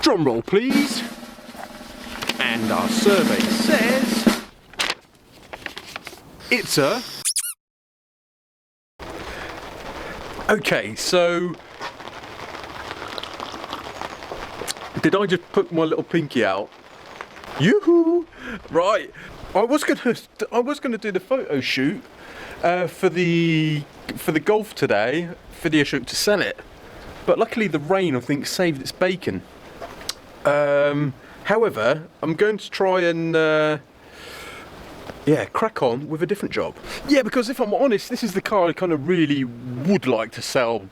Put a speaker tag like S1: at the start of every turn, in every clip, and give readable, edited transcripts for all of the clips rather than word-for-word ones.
S1: Drum roll, please. And our survey says it's a... Okay, so did I just put my little pinky out? Yoo-hoo! Right, I was gonna do the photo shoot for the Golf today, video shoot to sell it, but luckily the rain I think saved its bacon. However, I'm going to try and crack on with a different job. Yeah, because if I'm honest, this is the car I kind of really would like to sell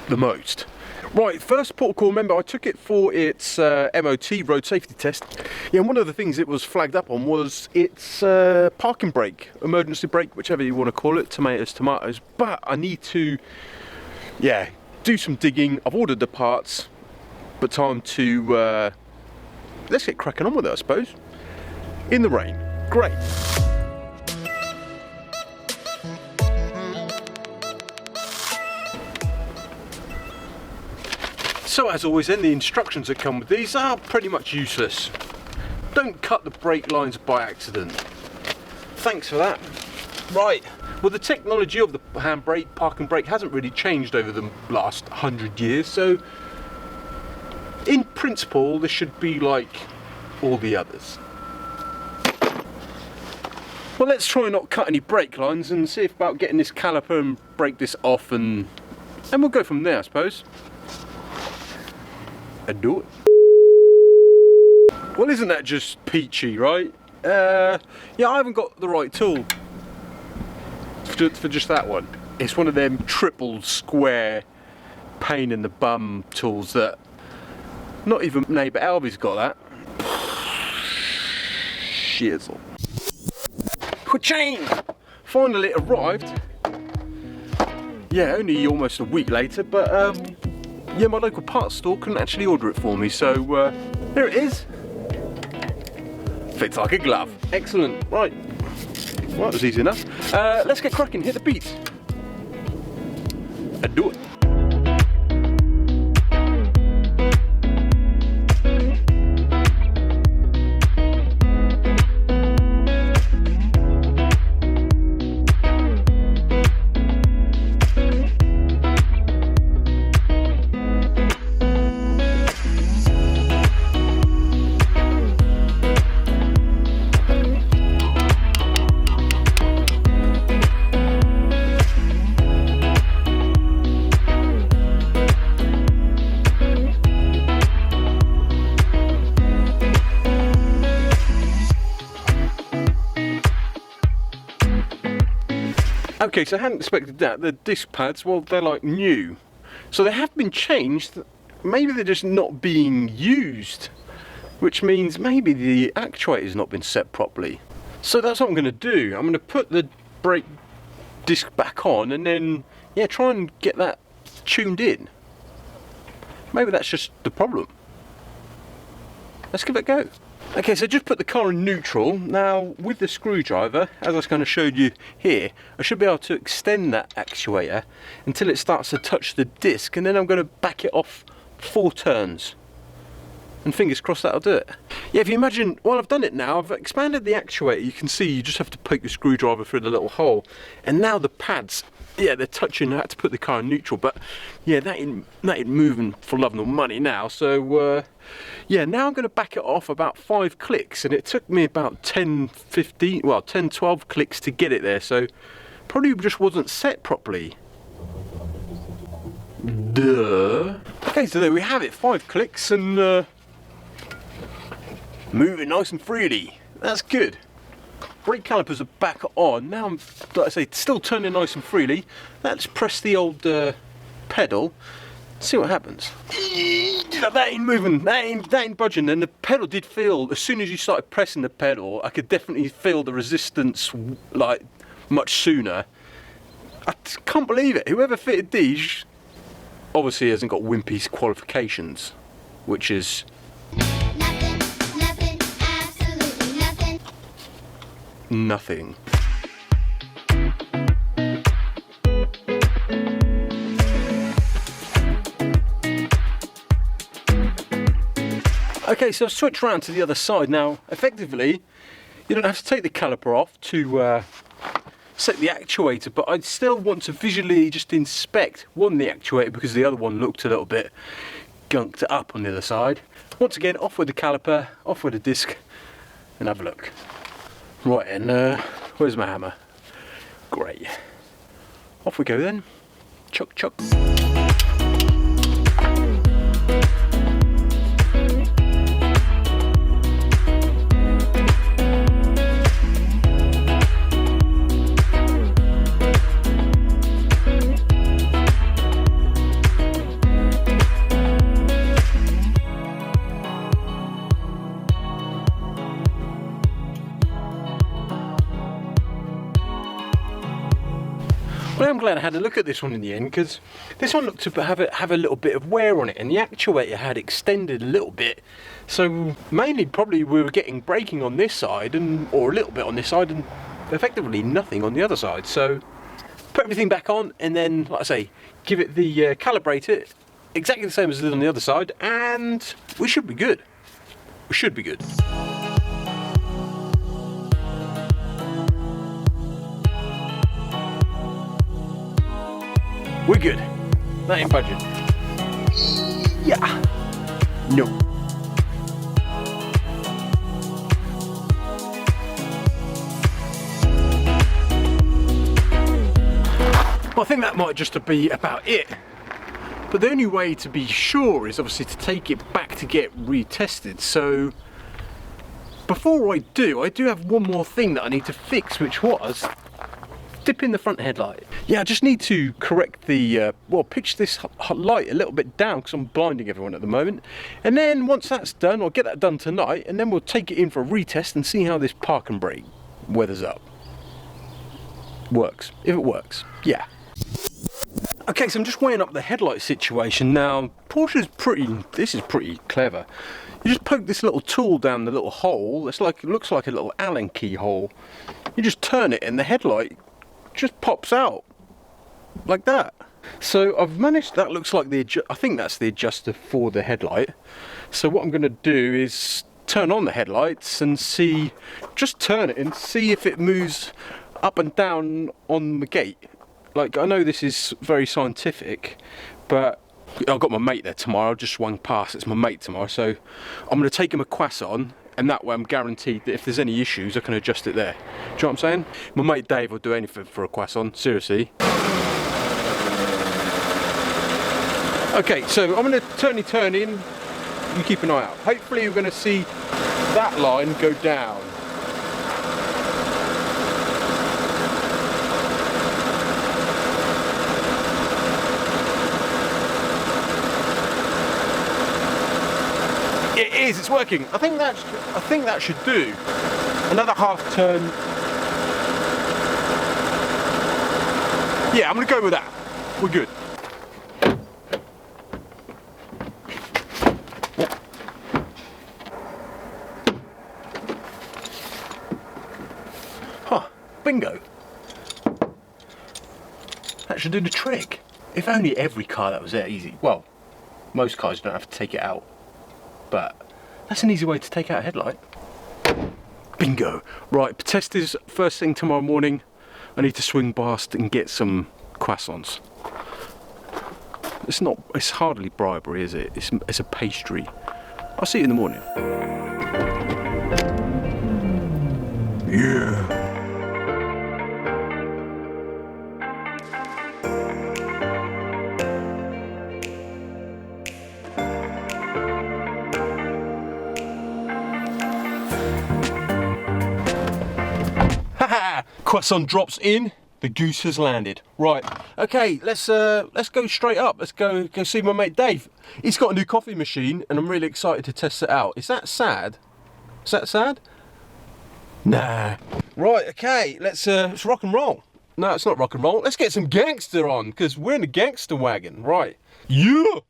S1: the most. Right, first port of call, remember I took it for its MOT road safety test. Yeah, and one of the things it was flagged up on was its parking brake, emergency brake, whichever you want to call it, tomatoes, but I need to, do some digging. I've ordered the parts, but time to, let's get cracking on with it, I suppose. In the rain, great. So as always then, the instructions that come with these are pretty much useless. Don't cut the brake lines by accident. Thanks for that. Right, well the technology of the handbrake, parking brake hasn't really changed over the last 100 years, so in principle this should be like all the others. Well, let's try and not cut any brake lines and see about getting this caliper and break this off, and we'll go from there, I suppose. And do it. Well, isn't that just peachy, right? Yeah, I haven't got the right tool for just that one. It's one of them triple square pain in the bum tools that not even neighbour Albie's got that. Shizzle. Cha-ching! Finally it arrived. Yeah, only almost a week later, but yeah, my local parts store couldn't actually order it for me, so here it is. Fits like a glove. Excellent. Right. Well, that was easy enough. Let's get cracking, hit the beat. And do it. Okay, so I hadn't expected that. The disc pads, well, they're like new. So they have been changed. Maybe they're just not being used, which means maybe the actuator's not been set properly. So that's what I'm going to do. I'm going to put the brake disc back on and then, yeah, try and get that tuned in. Maybe that's just the problem. Let's give it a go. Okay, so just put the car in neutral. Now, with the screwdriver, as I kind of showed you here, I should be able to extend that actuator until it starts to touch the disc, and then I'm going to back it off 4 turns. And fingers crossed that'll do it. Yeah, if you imagine, well, I've done it now. I've expanded the actuator. You can see you just have to poke the screwdriver through the little hole. And now the pads, yeah, they're touching. I had to put the car in neutral, but yeah, that ain't moving for love nor money now. So yeah, now I'm going to back it off about 5 clicks, and it took me about 10, 12 clicks to get it there. So probably just wasn't set properly. Duh. Okay, so there we have it. 5 clicks and moving nice and freely. That's good. Brake calipers are back on. Now I'm, like I say, still turning nice and freely. Let's press the old pedal. See what happens. That ain't moving. That ain't budging. And the pedal did feel, as soon as you started pressing the pedal, I could definitely feel the resistance like much sooner. I can't believe it. Whoever fitted these obviously hasn't got Wimpy's qualifications, which is
S2: Nothing, absolutely nothing.
S1: Nothing. Okay, so I've switched around to the other side now. Effectively, you don't have to take the caliper off to set the actuator, but I still want to visually just inspect the actuator because the other one looked a little bit gunked up on the other side. Once again, off with the caliper, off with the disc, and have a look. Right, and where's my hammer? Great. Off we go then. Chuck, chuck. Well, I'm glad I had a look at this one in the end, because this one looked to have a little bit of wear on it, and the actuator had extended a little bit. So mainly probably we were getting braking on this side, or a little bit on this side, and effectively nothing on the other side. So put everything back on, and then, like I say, give it the calibrate it exactly the same as it did on the other side, and we should be good. We should be good. We're good. That ain't budging. Yeah. No. Well, I think that might just be about it. But the only way to be sure is obviously to take it back to get retested. So before I do have one more thing that I need to fix, which was dip in the front headlight. Yeah, I just need to correct the, well, pitch this light a little bit down because I'm blinding everyone at the moment. And then once that's done, I'll get that done tonight, and then we'll take it in for a retest and see how this park and brake weathers up. Works. If it works, yeah. Okay, so I'm just weighing up the headlight situation. Now, this is pretty clever. You just poke this little tool down the little hole. It looks like a little Allen key hole. You just turn it and the headlight just pops out like that. So I've managed, that looks like I think that's the adjuster for the headlight. So what I'm going to do is turn on the headlights and just turn it and see if it moves up and down on the gate. Like, I know this is very scientific, but I've got my mate there tomorrow. I just swung past, it's my mate tomorrow, so I'm going to take him a croissant, and that way I'm guaranteed that if there's any issues I can adjust it there. Do you know what I'm saying? My mate Dave will do anything for a croissant, seriously. Okay, so I'm going to turn in, you keep an eye out. Hopefully you're going to see that line go down. It is, it's working. I think that should do. Another half turn. Yeah, I'm gonna go with that. We're good. Huh, bingo. That should do the trick. If only every car that was that easy. Well, most cars don't have to take it out. But that's an easy way to take out a headlight. Bingo. Right, test is first thing tomorrow morning. I need to swing past and get some croissants. It's hardly bribery, is it? It's a pastry. I'll see you in the morning. Yeah. Croissant drops in, the goose has landed. Right, okay, let's go straight up. Let's go see my mate Dave. He's got a new coffee machine and I'm really excited to test it out. Is that sad? Is that sad? Nah. Right, okay, let's rock and roll. No, it's not rock and roll. Let's get some Gangsta on, because we're in the Gangsta wagon. Right. Yeah!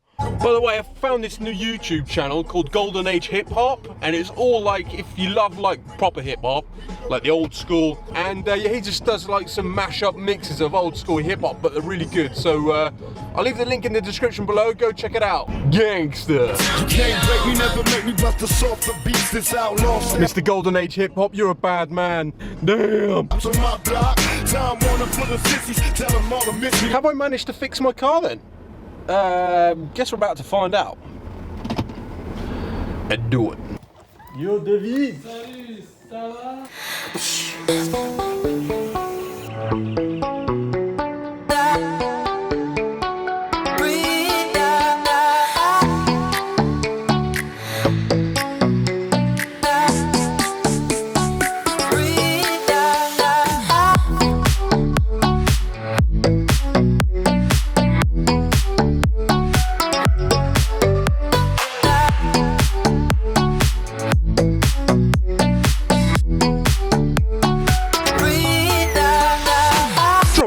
S1: By the way, I found this new YouTube channel called Golden Age Hip Hop, and it's all like, if you love like proper hip hop, like the old school, and yeah, he just does like some mashup mixes of old school hip hop, but they're really good. So I'll leave the link in the description below. Go check it out. Gangsta. Mr. Golden Age Hip Hop, you're a bad man. Damn. Have I managed to fix my car then? Guess we're about to find out. And do it. Yo David.
S3: Salut, ça va?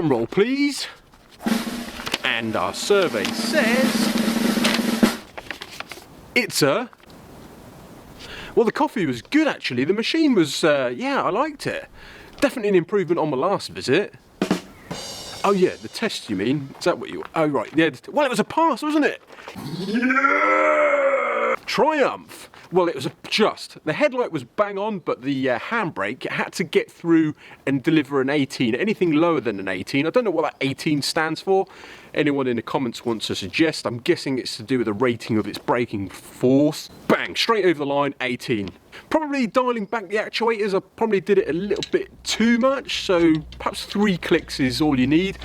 S1: Roll please. And our survey says it's a, well, the coffee was good actually. The machine was yeah, I liked it. Definitely an improvement on my last visit. Oh yeah, the test you mean? Is that what you, oh right, yeah, well it was a pass, wasn't it? Yeah! Triumph. Well, it was just. The headlight was bang on, but the handbrake had to get through and deliver an 18. Anything lower than an 18, I don't know what that 18 stands for. Anyone in the comments wants to suggest. I'm guessing it's to do with the rating of its braking force. Bang, straight over the line, 18. Probably dialing back the actuators, I probably did it a little bit too much, so perhaps 3 clicks is all you need.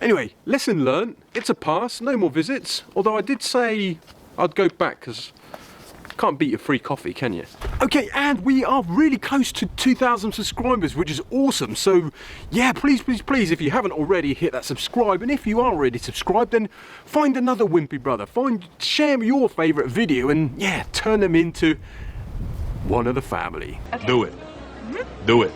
S1: Anyway, lesson learned. It's a pass, no more visits. Although I did say I'd go back because can't beat a free coffee, can you? Okay, and we are really close to 2,000 subscribers, which is awesome. So yeah, please, please, please, if you haven't already, hit that subscribe. And if you are already subscribed, then find another Wimpy brother. Share your favourite video and yeah, turn them into one of the family.
S4: Okay.
S1: Do it. Do it.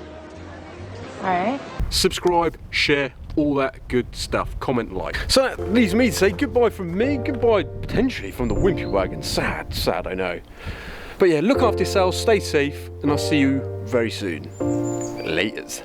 S4: Alright.
S1: Subscribe, share, all that good stuff, comment, like. So that leaves me to say goodbye from me, goodbye potentially from the Wimpy Wagon. Sad, sad, I know. But yeah, look after yourselves, stay safe, and I'll see you very soon. Laters.